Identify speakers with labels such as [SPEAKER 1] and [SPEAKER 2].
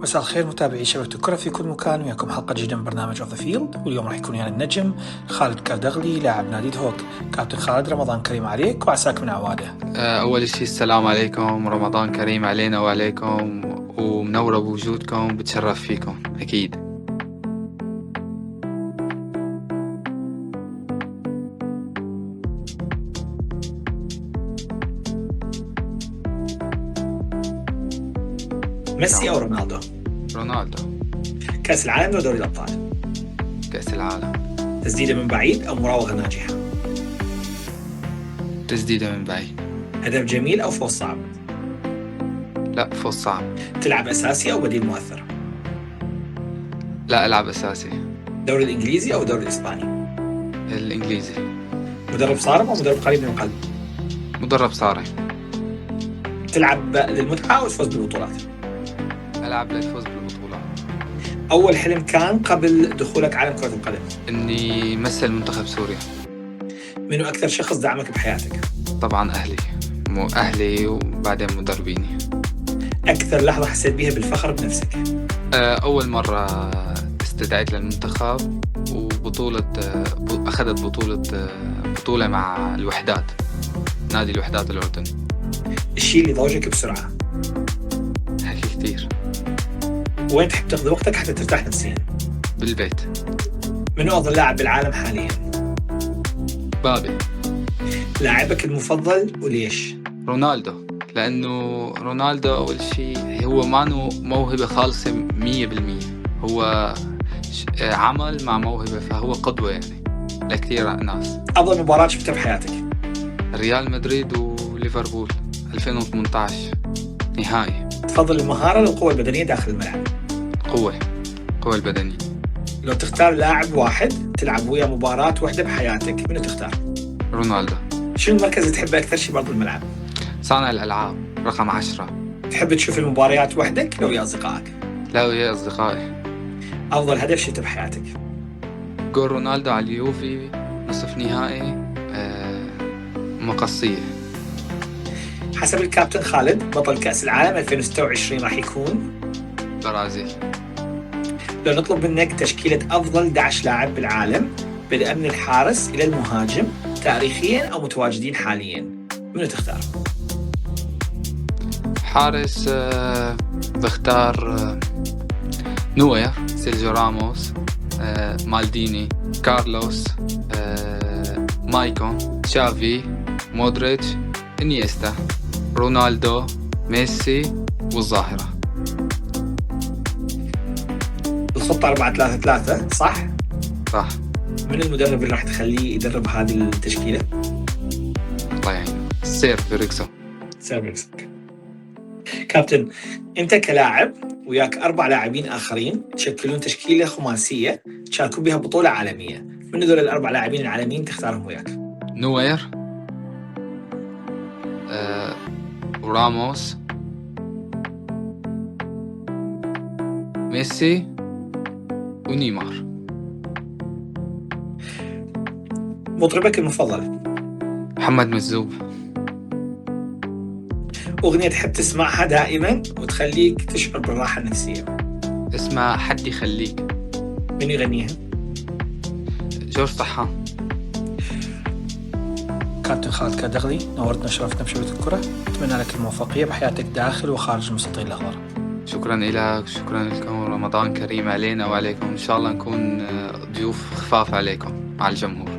[SPEAKER 1] مساء الخير متابعي شبكة الكرة في كل مكان، وياكم حلقة جديدة من برنامج اوف ذا فيلد. واليوم راح يكون يعني النجم خالد كردغلي لاعب نادي دهوك. كابتن خالد، رمضان كريم عليك وعساك من عواده.
[SPEAKER 2] أول شيء السلام عليكم، رمضان كريم علينا وعليكم، ومنورة بوجودكم، بتشرف فيكم أكيد.
[SPEAKER 1] ميسي أو رونالدو؟
[SPEAKER 2] رونالدو.
[SPEAKER 1] كأس العالم ودوري الأبطال؟
[SPEAKER 2] كأس العالم.
[SPEAKER 1] تسديدة من بعيد أو مراوغة ناجحة؟
[SPEAKER 2] تسديدة من بعيد.
[SPEAKER 1] هدف جميل أو فوز صعب؟
[SPEAKER 2] لا، فوز صعب.
[SPEAKER 1] تلعب أساسي أو بديل مؤثر؟
[SPEAKER 2] لا، ألعب أساسي.
[SPEAKER 1] دوري الإنجليزي أو دوري الإسباني؟
[SPEAKER 2] الإنجليزي.
[SPEAKER 1] مدرب صارم أو مدرب قريب من القلب؟
[SPEAKER 2] مدرب صارم.
[SPEAKER 1] تلعب للمتعة أو الفوز بالبطولات؟
[SPEAKER 2] ألعب للفوز بالبطولة.
[SPEAKER 1] أول حلم كان قبل دخولك عالم كرة القدم؟
[SPEAKER 2] إني مثل منتخب سوريا.
[SPEAKER 1] منو أكثر شخص دعمك بحياتك؟
[SPEAKER 2] طبعا أهلي وبعدين مدربيني.
[SPEAKER 1] أكثر لحظة حسيت بيها بالفخر بنفسك؟
[SPEAKER 2] أول مرة استدعيت للمنتخب وبطولة أخذت بطولة مع الوحدات، نادي الوحدات الأردن.
[SPEAKER 1] الشيء اللي ضوجك بسرعة؟
[SPEAKER 2] حكي كتير.
[SPEAKER 1] وين تحب تقضي وقتك حتى ترتاح نفسيا؟
[SPEAKER 2] بالبيت.
[SPEAKER 1] منو أفضل لاعب بالعالم حاليا؟
[SPEAKER 2] بابي.
[SPEAKER 1] لاعبك المفضل وليش؟
[SPEAKER 2] رونالدو، لأنه رونالدو أول شيء هو مانو موهبة خالصة 100%، هو عمل مع موهبة، فهو قدوة يعني لكثير ناس.
[SPEAKER 1] أفضل مباراة شفتها بحياتك؟
[SPEAKER 2] ريال مدريد وليفربول 2018 نهائي.
[SPEAKER 1] تفضل المهارة للقوة البدنية داخل الملعب؟
[SPEAKER 2] قوة البدنية.
[SPEAKER 1] لو تختار لاعب واحد تلعب وياه مباراة واحدة بحياتك، منو تختار؟
[SPEAKER 2] رونالدو.
[SPEAKER 1] شنو المركز اللي تحبه أكثر شيء برضو الملعب؟
[SPEAKER 2] صانع الألعاب رقم 10.
[SPEAKER 1] تحب تشوف المباريات وحدك لو ويا أصدقائك؟
[SPEAKER 2] لا، ويا أصدقائي.
[SPEAKER 1] أفضل هدف شفته بحياتك؟
[SPEAKER 2] جول رونالدو على اليوفي نصف نهائي مقصية.
[SPEAKER 1] حسب الكابتن خالد، بطل كأس العالم 2026 راح يكون؟
[SPEAKER 2] برازيل.
[SPEAKER 1] لو نطلب منك تشكيلة أفضل 11 لاعب بالعالم بدءا من الحارس إلى المهاجم تاريخيا أو متواجدين حاليا، منو تختار؟
[SPEAKER 2] حارس بختار نوير، سيرجيو راموس، مالديني، كارلوس، مايكون، تشافي، مودريتش، إنيستا، رونالدو، ميسي والظاهرة.
[SPEAKER 1] الخطة 4-3-3 صح؟
[SPEAKER 2] صح.
[SPEAKER 1] من المدرب اللي راح تخليه يدرب هذه التشكيلة؟
[SPEAKER 2] الله يعين، سير فيريكسون.
[SPEAKER 1] كابتن، أنت كلاعب وياك 4 لاعبين آخرين تشكلون تشكيلة خماسية تشاركون بها بطولة عالمية، من ذول ال4 لاعبين العالميين تختارهم وياك؟
[SPEAKER 2] نوير، وراموس، ميسي ونيمار.
[SPEAKER 1] مطربك المفضل؟
[SPEAKER 2] محمد مزوب.
[SPEAKER 1] أغنية تحب تسمعها دائما وتخليك تشعر بالراحة النفسية؟
[SPEAKER 2] اسمها حد يخليك.
[SPEAKER 1] من يغنيها؟
[SPEAKER 2] جورج طحان.
[SPEAKER 1] كابتن خالد كردغلي، نورتنا وشرفتنا بشبكة الكرة، أتمنى لك الموفقية بحياتك داخل وخارج المستطيل الأخضر.
[SPEAKER 2] شكرا لك، شكرا لكم، رمضان كريم علينا وعليكم، إن شاء الله نكون ضيوف خفاف عليكم على الجمهور.